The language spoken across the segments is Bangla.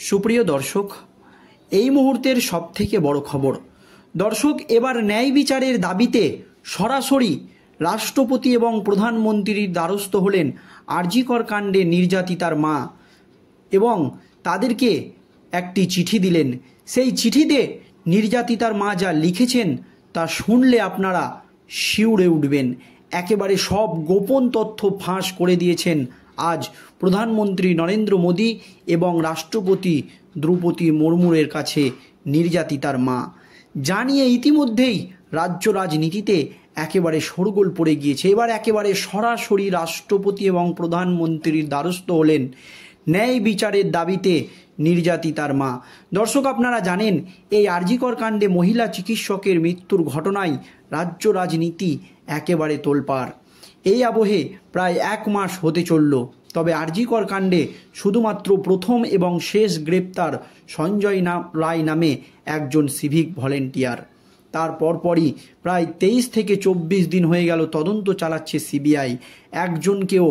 সুপ্রিয় দর্শক, এই মুহূর্তের সবথেকে বড় খবর। দর্শক, এবার ন্যায় বিচারের দাবিতে সরাসরি রাষ্ট্রপতি এবং প্রধানমন্ত্রীর দ্বারস্থ হলেন আরজিকর কাণ্ডে নির্যাতিতার মা এবং তাদেরকে একটি চিঠি দিলেন। সেই চিঠিতে নির্যাতিতার মা যা লিখেছেন তা শুনলে আপনারা শিউরে উঠবেন। একেবারে সব গোপন তথ্য ফাঁস করে দিয়েছেন আজ প্রধানমন্ত্রী নরেন্দ্র মোদী এবং রাষ্ট্রপতি দ্রৌপদী মুর্মুর কাছে নির্যাতিতার মা। জানিয়ে ইতিমধ্যেই রাজ্য রাজনীতিতে একেবারে শোরগোল পড়ে গিয়েছে। এবার একেবারে সরাসরি রাষ্ট্রপতি এবং প্রধানমন্ত্রীর দ্বারস্থ হলেন ন্যায় বিচারের দাবিতে নির্যাতিতার মা। দর্শক, আপনারা জানেন এই আরজিকর কাণ্ডে মহিলা চিকিৎসকের মৃত্যুর ঘটনায় রাজ্য রাজনীতি একেবারে তোলপাড়। এই আবহে প্রায় 1 মাস হতে চলল। তবে আরজিকর কাণ্ডে শুধুমাত্র প্রথম এবং শেষ গ্রেপ্তার সঞ্জয় রায় নামে একজন সিভিক ভলেন্টিয়ার। তার পরপরই প্রায় 23 থেকে 24 দিন হয়ে গেল তদন্ত চালাচ্ছে সিবিআই। একজনকেও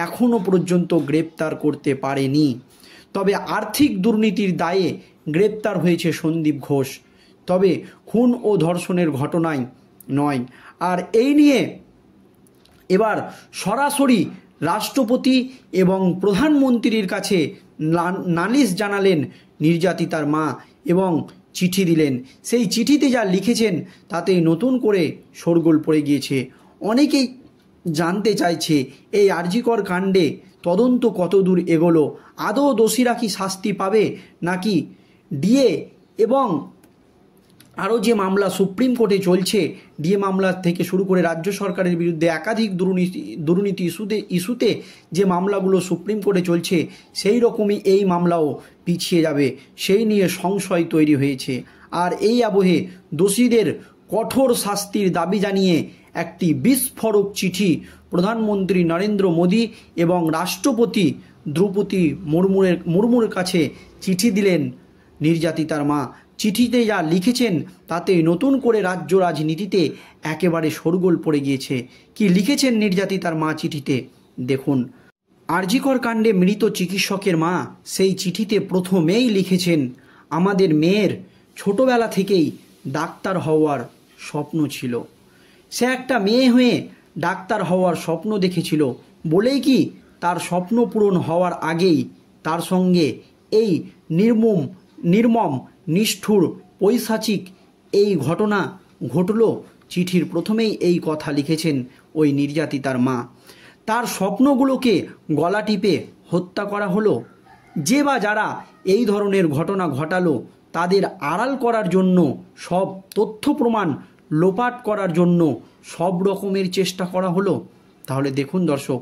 এখনও পর্যন্ত গ্রেপ্তার করতে পারেনি। তবে আর্থিক দুর্নীতির দায়ে গ্রেপ্তার হয়েছে সন্দীপ ঘোষ, তবে খুন ও ধর্ষণের ঘটনায় নয়। আর এই নিয়ে এবার সরাসরি রাষ্ট্রপতি এবং প্রধানমন্ত্রীর কাছে নালিশ জানালেন নির্যাতিতার মা এবং চিঠি দিলেন। সেই চিঠিতে যা লিখেছেন তাতেই নতুন করে শোরগোল পড়ে গিয়েছে। অনেকেই জানতে চাইছে এই আরজিকর কাণ্ডে তদন্ত কতদূর এগোলো, আদৌ দোষীরা কি শাস্তি পাবে, নাকি ডিএ এবং আরও যে মামলা সুপ্রিম কোর্টে চলছে, ডিএ মামলা থেকে শুরু করে রাজ্য সরকারের বিরুদ্ধে একাধিক দুর্নীতি ইস্যুতে যে মামলাগুলো সুপ্রিম কোর্টে চলছে, সেই রকমই এই মামলাও পিছিয়ে যাবে, সেই নিয়ে সংশয় তৈরি হয়েছে। আর এই আবহে দোষীদের কঠোর শাস্তির দাবি জানিয়ে একটি বিস্ফোরক চিঠি প্রধানমন্ত্রী নরেন্দ্র মোদী এবং রাষ্ট্রপতি দ্রৌপদী মুর্মুর কাছে চিঠি দিলেন নির্যাতিতার মা। চিঠিতে যা লিখেছেন তাতে নতুন করে রাজ্য রাজনীতিতে একেবারে শোরগোল পড়ে গিয়েছে। কি লিখেছেন নির্যাতিতার মা চিঠিতে দেখুন। আরজিকর কাণ্ডে মৃত চিকিৎসকের মা সেই চিঠিতে প্রথমেই লিখেছেন, আমাদের মেয়ের ছোটবেলা থেকেই ডাক্তার হওয়ার স্বপ্ন ছিল। সে একটা মেয়ে হয়ে ডাক্তার হওয়ার স্বপ্ন দেখেছিল বলেই কি তার স্বপ্ন পূরণ হওয়ার আগেই তার সঙ্গে এই নির্মম নিষ্ঠুর পৈশাচিক এই ঘটনা ঘটল। চিঠির প্রথমেই এই কথা লিখেছেন ওই নির্যাতিতার মা। তার স্বপ্নগুলোকে গলা টিপে হত্যা করা হলো। যে বা যারা এই ধরনের ঘটনা ঘটালো তাদের আড়াল করার জন্য, সব তথ্য প্রমাণ লোপাট করার জন্য সব রকমের চেষ্টা করা হলো। তাহলে দেখুন দর্শক,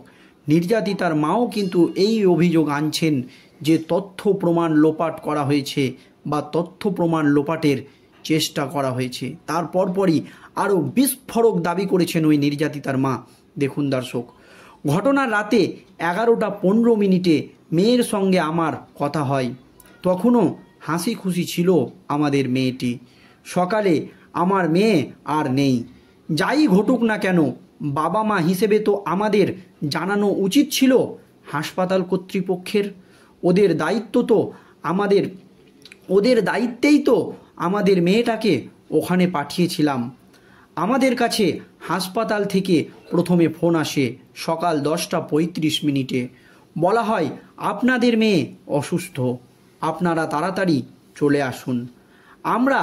নির্যাতিতার মাও কিন্তু এই অভিযোগ আনছেন যে তথ্য প্রমাণ লোপাট করা হয়েছে বা তথ্য প্রমাণ লোপাটের চেষ্টা করা হয়েছে। তার পরপরই আরও বিস্ফোরক দাবি করেছেন ওই নির্যাতিতার মা। দেখুন দর্শক, ঘটনার রাতে 11টা 15 মিনিটে মেয়ের সঙ্গে আমার কথা হয়। তখনও হাসি খুশি ছিল আমাদের মেয়েটি। সকালে আমার মেয়ে আর নেই। যাই ঘটুক না কেন, বাবা মা হিসেবে তো আমাদের জানানো উচিত ছিল হাসপাতাল কর্তৃপক্ষের। ওদের দায়িত্বেই তো আমাদের মেয়েটাকে ওখানে পাঠিয়েছিলাম। আমাদের কাছে হাসপাতাল থেকে প্রথমে ফোন আসে সকাল 10টা 35 মিনিটে। বলা হয়, আপনাদের মেয়ে অসুস্থ, আপনারা তাড়াতাড়ি চলে আসুন। আমরা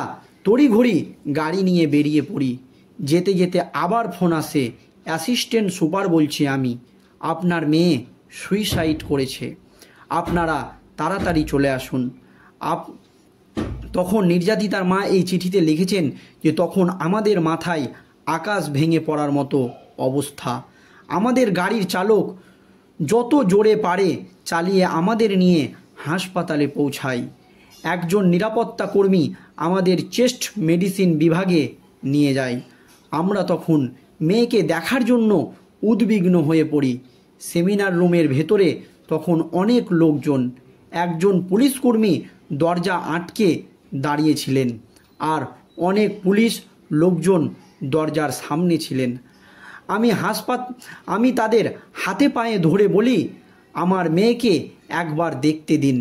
তড়িঘড়ি গাড়ি নিয়ে বেরিয়ে পড়ি। যেতে যেতে আবার ফোন আসে, অ্যাসিস্ট্যান্ট সুপার বলছি আমি, আপনার মেয়ে সুইসাইড করেছে, আপনারা তাড়াতাড়ি চলে আসুন। তখন নির্যাতিতার মা এই চিঠিতে লিখেছেন যে তখন আমাদের মাথায় আকাশ ভেঙে পড়ার মতো অবস্থা। আমাদের গাড়ির চালক যত জোরে পারে চালিয়ে আমাদের নিয়ে হাসপাতালে পৌঁছায়। একজন নিরাপত্তা কর্মী আমাদের চেস্ট মেডিসিন বিভাগে নিয়ে যায়। আমরা তখন মেয়েকে দেখার জন্য উদ্বিগ্ন হয়ে পড়ি। সেমিনার রুমের ভেতরে তখন অনেক লোকজন। একজন পুলিশ কর্মী দরজা আটকে দাঁড়িয়েছিলেন আর অনেক পুলিশ লোকজন দরজার সামনে ছিলেন। আমি তাদের হাতে পায়ে ধরে বলি, আমার মেয়েকে একবার দেখতে দিন।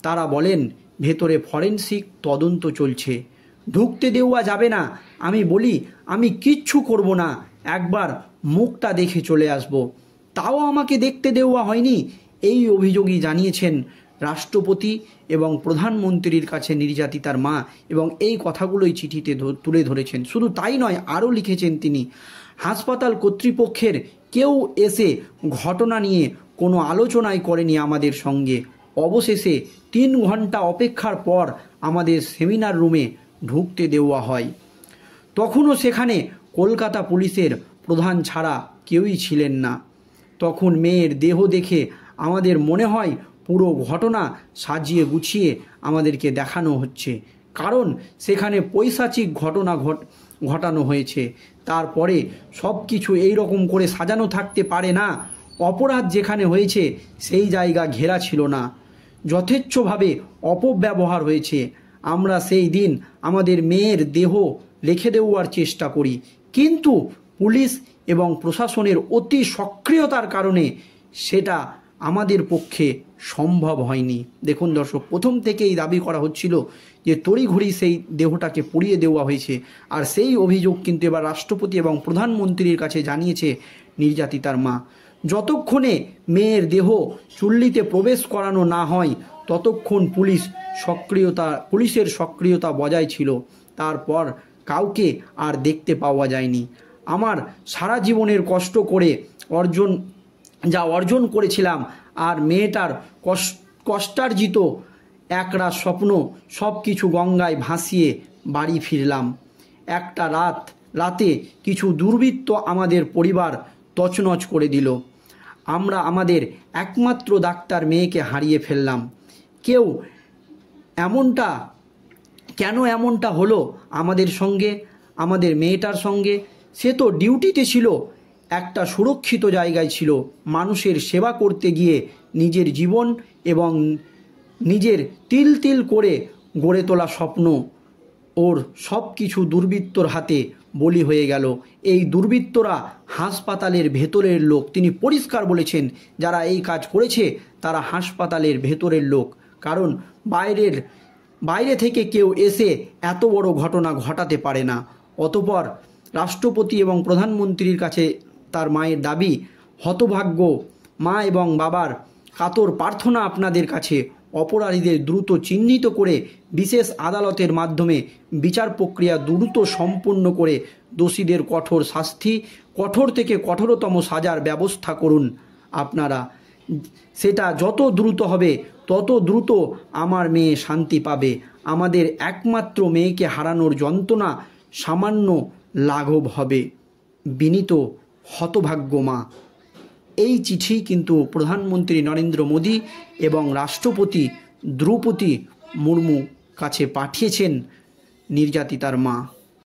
তারা বলেন, ভেতরে ফরেনসিক তদন্ত চলছে, ঢুকতে দেওয়া যাবে না। আমি বলি আমি কিচ্ছু করব না, একবার মুখটা দেখে চলে আসব, তাও আমাকে দেখতে দেওয়া হয়নি। এই অভিযোগই জানিয়েছেন রাষ্ট্রপতি এবং প্রধানমন্ত্রীর কাছে নির্যাতিতার মা, এবং এই কথাগুলোই চিঠিতে তুলে ধরেছেন। শুধু তাই নয়, আরও লিখেছেন তিনি, হাসপাতাল কর্তৃপক্ষের কেউ এসে ঘটনা নিয়ে কোনো আলোচনাই করেনি আমাদের সঙ্গে। অবশেষে 3 ঘন্টা অপেক্ষার পর আমাদের সেমিনার রুমে ঢুকতে দেওয়া হয়। তখনও সেখানে কলকাতা পুলিশের প্রধান ছাড়া কেউই ছিলেন না। তখন মেয়ের দেহ দেখে আমাদের মনে হয় পুরো ঘটনা সাজিয়ে গুছিয়ে আমাদেরকে দেখানো হচ্ছে, কারণ সেখানে পৈশাচিক ঘটনা ঘটানো হয়েছে। তারপরে সব কিছু এইরকম করে সাজানো থাকতে পারে না। অপরাধ যেখানে হয়েছে সেই জায়গা ঘেরা ছিল না, যথেচ্ছভাবে অপব্যবহার হয়েছে। আমরা সেই দিন আমাদের মেয়ের দেহ রেখে দেওয়ার চেষ্টা করি, কিন্তু পুলিশ এবং প্রশাসনের অতি সক্রিয়তার কারণে সেটা আমাদের পক্ষে সম্ভব হয়নি। দেখুন দর্শক, প্রথম থেকেই দাবি করা হচ্ছিল যে তড়িঘড়ি সেই দেহটাকে পুড়িয়ে দেওয়া হয়েছে, আর সেই অভিযোগ কিন্তু এবার রাষ্ট্রপতি এবং প্রধানমন্ত্রীর কাছে জানিয়েছে নির্যাতিতার মা। যতক্ষণে মেয়ের দেহ চুল্লিতে প্রবেশ করানো না হয় ততক্ষণ পুলিশের সক্রিয়তা বজায় ছিল। তারপর কাউকে আর দেখতে পাওয়া যায়নি। আমার সারা জীবনের কষ্ট করে অর্জন করেছিলাম, আর মেয়েটার কষ্টার্জিত একরা স্বপ্ন সব কিছু গঙ্গায় ভাসিয়ে বাড়ি ফিরলাম। একটা রাতে কিছু দুর্বৃত্ত আমাদের পরিবার তছনছ করে দিল। আমরা আমাদের একমাত্র ডাক্তার মেয়েকে হারিয়ে ফেললাম। কেন এমনটা হলো আমাদের সঙ্গে, আমাদের মেয়েটার সঙ্গে? সে তো ডিউটিতে ছিল, একটা সুরক্ষিত জায়গায় ছিল। মানুষের সেবা করতে গিয়ে নিজের জীবন এবং নিজের তিল তিল করে গড়ে তোলা স্বপ্ন ওর সব কিছু দুর্বৃত্তর হাতে বলি হয়ে গেল। এই দুর্বৃত্তরা হাসপাতালের ভেতরের লোক। তিনি পরিষ্কার বলেছেন, যারা এই কাজ করেছে তারা হাসপাতালের ভেতরের লোক, কারণ বাইরে থেকে কেউ এসে এত বড় ঘটনা ঘটাতে পারে না। অতঃপর রাষ্ট্রপতি এবং প্রধানমন্ত্রীর কাছে তার মায়ের দাবি, হতভাগ্য মা এবং বাবার কাতর প্রার্থনা আপনাদের কাছে, অপরাধীদের দ্রুত চিহ্নিত করে বিশেষ আদালতের মাধ্যমে বিচার প্রক্রিয়া দ্রুত সম্পূর্ণ করে দোষীদের কঠোর শাস্তি, কঠোর থেকে কঠোরতম সাজার ব্যবস্থা করুন আপনারা। সেটা যত দ্রুত হবে তত দ্রুত আমার মেয়ে শান্তি পাবে। আমাদের একমাত্র মেয়েকে হারানোর যন্ত্রণা সামান্য লাঘব হবে। বিনীত হতভাগ্য মা। এই চিঠি কিন্তু প্রধানমন্ত্রী নরেন্দ্র মোদী এবং রাষ্ট্রপতি দ্রৌপদী মুর্মু কাছে পাঠিয়েছেন নির্যাতিতার মা।